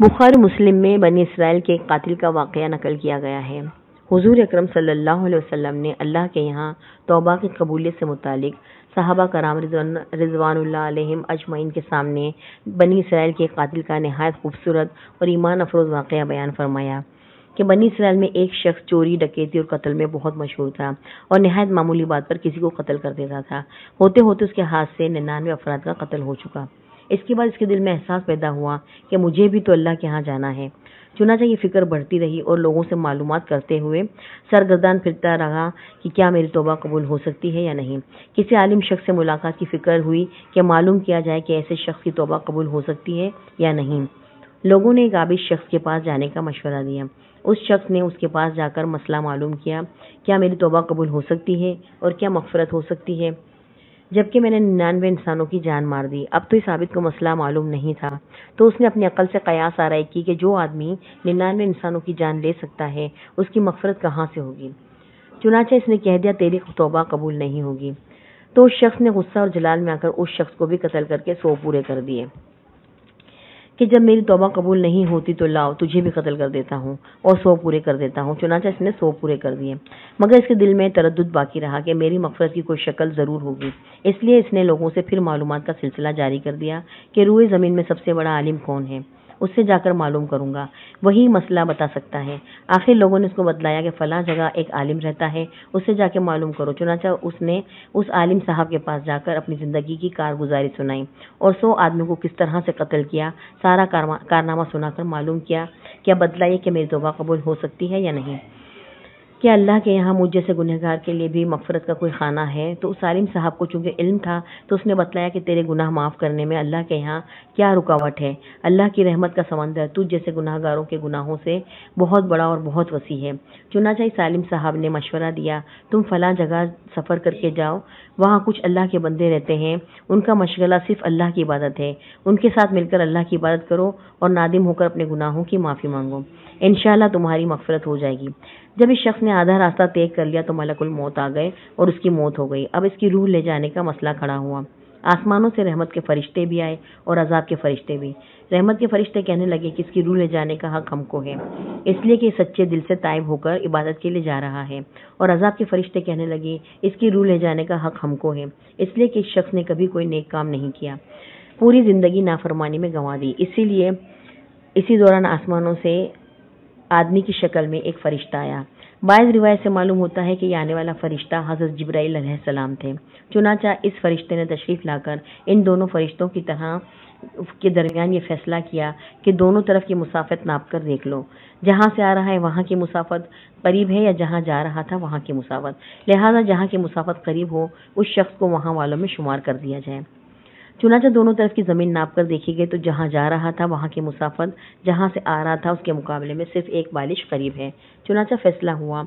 بخاری مسلم میں بنی اسرائیل کے ایک قاتل کا واقعہ نقل کیا گیا ہے۔ حضور اکرم صلی اللہ علیہ وسلم نے اللہ کے یہاں توبہ کی قبولیت سے متعلق صحابہ کرام رضوان اللہ علیہم اجمعین کے سامنے بنی اسرائیل کے ایک قاتل کا نہایت خوبصورت اور ایمان افروز واقعہ بیان فرمایا کہ بنی اسرائیل میں ایک شخص چوری، ڈکیتی اور قتل میں بہت مشہور تھا اور نہایت معمولی بات پر کسی کو قتل کر دیتا تھا۔ ہوتے ہوتے اس کے ہاتھ سے 99 افراد کا قتل ہو چکا۔ اس کے بعد اس کے دل میں احساس پیدا ہوا کہ مجھے بھی تو اللہ کے ہاں جانا ہے۔ چنانچہ یہ فکر بڑھتی رہی اور لوگوں سے معلومات کرتے ہوئے سرگردان پھرتا رہا کہ کیا میری توبہ قبول ہو سکتی ہے یا نہیں۔ کسی عالم شخص سے ملاقات کی فکر ہوئی کہ معلوم کیا جائے کہ ایسے شخص کی توبہ قبول ہو سکتی ہے یا نہیں۔ لوگوں نے ایک عابد شخص کے پاس جانے کا مشورہ دیا۔ اس شخص نے اس کے پاس جا کر مسئلہ معلوم کیا، کیا میری توبہ قبول ہو سکتی ہے اور کیا مغفرت ہو سکتی ہے، جبکہ میں نے 99 انسانوں کی جان مار دی۔ اب تو اس عابد کو مسئلہ معلوم نہیں تھا، تو اس نے اپنی عقل سے قیاس آرائی کی کہ جو آدمی 99 انسانوں کی جان لے سکتا ہے اس کی مغفرت کہاں سے ہوگی۔ چنانچہ اس نے کہہ دیا تیری توبہ قبول نہیں ہوگی۔ تو اس شخص نے غصہ اور جلال میں آ کر اس شخص کو بھی قتل کر کے 100 پورے کر دیے کہ جب میری توبہ قبول نہیں ہوتی تو لاؤ تجھے بھی قتل کر دیتا ہوں اور 100 پورے کر دیتا ہوں۔ چنانچہ اس نے 100 پورے کر دیے، مگر اس کے دل میں تردد باقی رہا کہ میری مغفرت کی کوئی شکل ضرور ہوگی۔ اس لیے اس نے لوگوں سے پھر معلومات کا سلسلہ جاری کر دیا کہ روئے زمین میں سب سے بڑا عالم کون ہے، اس سے جا کر معلوم کروں گا، وہی مسئلہ بتا سکتا ہے۔ آخر لوگوں نے اس کو بتلایا کہ فلاں جگہ ایک عالم رہتا ہے، اس سے جا کے معلوم کرو۔ چنانچہ اس نے اس عالم صاحب کے پاس جا کر اپنی زندگی کی کارگزاری سنائی اور 100 آدمیوں کو کس طرح سے قتل کیا سارا کارنامہ سنا کر معلوم کیا کہ بتلائیے کہ میری توبہ قبول ہو سکتی ہے یا نہیں، کیا اللہ کے یہاں مجھ جیسے گنہگار کے لیے بھی مغفرت کا کوئی خانہ ہے۔ تو اس عالم صاحب کو چونکہ علم تھا تو اس نے بتلایا کہ تیرے گناہ معاف کرنے میں اللہ کے یہاں کیا رکاوٹ ہے۔ اللہ کی رحمت کا سمندر تجھ جیسے گناہگاروں کے گناہوں سے بہت بڑا اور بہت وسیع ہے۔ چنانچہ اس عالم صاحب نے مشورہ دیا تم فلاں جگہ سفر کر کے جاؤ، وہاں کچھ اللہ کے بندے رہتے ہیں، ان کا مشغلہ صرف اللہ کی عبادت ہے، ان کے ساتھ مل کر اللہ کی عبادت کرو اور نادم ہو کر اپنے گناہوں کی معافی مانگو، انشاءاللہ تمہاری مغفرت ہو جائے گی۔ جب اس شخص نے آدھا راستہ طے کر لیا تو ملک الموت آ گئے اور اس کی موت ہو گئی۔ اب اس کی روح لے جانے کا مسئلہ کھڑا ہوا۔ آسمانوں سے رحمت کے فرشتے بھی آئے اور عذاب کے فرشتے بھی۔ رحمت کے فرشتے کہنے لگے کہ اس کی روح لے جانے کا حق ہم کو ہے، اس لیے کہ یہ سچے دل سے تائب ہو کر عبادت کے لیے جا رہا ہے، اور عذاب کے فرشتے کہنے لگے اس کی روح لے جانے کا حق ہم کو ہے، اس لیے کہ اس شخص نے کبھی کوئی نیک کام نہیں کیا، پوری زندگی نافرمانی میں گنوا دی۔ اسی دوران آسمانوں سے آدمی کی شکل میں ایک فرشتہ آیا۔ بعض روایت سے معلوم ہوتا ہے کہ یہ آنے والا فرشتہ حضرت جبرائیل علیہ السلام تھے۔ چنانچہ اس فرشتے نے تشریف لا کر ان دونوں فرشتوں کی طرح کے درمیان یہ فیصلہ کیا کہ دونوں طرف کی مسافت ناپ کر دیکھ لو، جہاں سے آ رہا ہے وہاں کی مسافت قریب ہے یا جہاں جا رہا تھا وہاں کی مسافت، لہذا جہاں کی مسافت قریب ہو اس شخص کو وہاں والوں میں شمار کر دیا جائے۔ چنانچہ دونوں طرف کی زمین ناپ کر دیکھی گئی تو جہاں جا رہا تھا وہاں کی مسافت جہاں سے آ رہا تھا اس کے مقابلے میں صرف ایک بالش قریب ہے۔ چنانچہ فیصلہ ہوا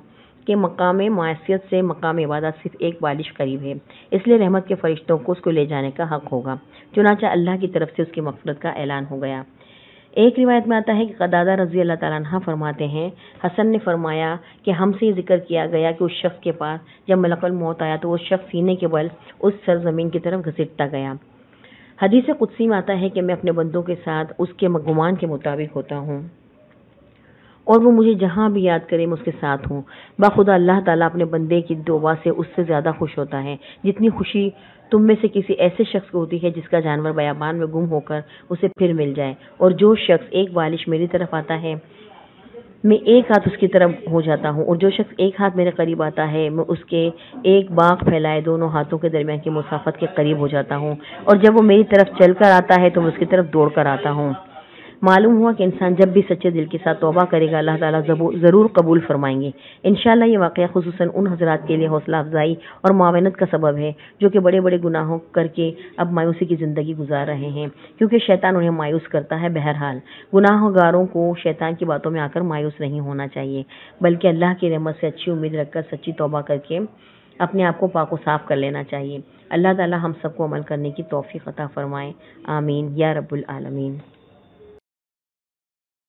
کہ مقام معصیت سے مقام عبادت صرف ایک بالش قریب ہے، اس لیے رحمت کے فرشتوں کو اس کو لے جانے کا حق ہوگا۔ چنانچہ اللہ کی طرف سے اس کی مغفرت کا اعلان ہو گیا۔ ایک روایت میں آتا ہے کہ قتادہ رضی اللہ تعالیٰ عنہ فرماتے ہیں حسن نے فرمایا کہ ہم سے یہ ذکر کیا گیا کہ اس شخص کے پاس جب ملک الموت آیا تو وہ شخص سینے کے بل اس سرزمین کی طرف گھسیٹتا گیا۔ حدیث قدسی میں آتا ہے کہ میں اپنے بندوں کے ساتھ اس کے گمان کے مطابق ہوتا ہوں اور وہ مجھے جہاں بھی یاد کرے میں اس کے ساتھ ہوں۔ بخدا اللہ تعالیٰ اپنے بندے کی توبہ سے اس سے زیادہ خوش ہوتا ہے جتنی خوشی تم میں سے کسی ایسے شخص کو ہوتی ہے جس کا جانور بیابان میں گم ہو کر اسے پھر مل جائے، اور جو شخص ایک بالش میری طرف آتا ہے میں ایک ہاتھ اس کی طرف ہو جاتا ہوں، اور جو شخص ایک ہاتھ میرے قریب آتا ہے میں اس کے ایک باغ پھیلائے دونوں ہاتھوں کے درمیان کی مسافت کے قریب ہو جاتا ہوں، اور جب وہ میری طرف چل کر آتا ہے تو میں اس کی طرف دوڑ کر آتا ہوں۔ معلوم ہوا کہ انسان جب بھی سچے دل کے ساتھ توبہ کرے گا اللہ تعالیٰ ضرور قبول فرمائیں گے۔ انشاءاللہ یہ واقعہ خصوصاً ان حضرات کے لیے حوصلہ افزائی اور معاونت کا سبب ہے جو کہ بڑے بڑے گناہوں کر کے اب مایوسی کی زندگی گزار رہے ہیں، کیونکہ شیطان انہیں مایوس کرتا ہے۔ بہرحال گناہ گاروں کو شیطان کی باتوں میں آ کر مایوس نہیں ہونا چاہیے، بلکہ اللہ کی رحمت سے اچھی امید رکھ کر سچی توبہ کر کے اپنے آپ کو پاک و صاف کر لینا چاہیے۔ اللہ تعالیٰ ہم سب کو عمل کرنے کی توفیق عطا فرمائے، آمین یا رب العالمین۔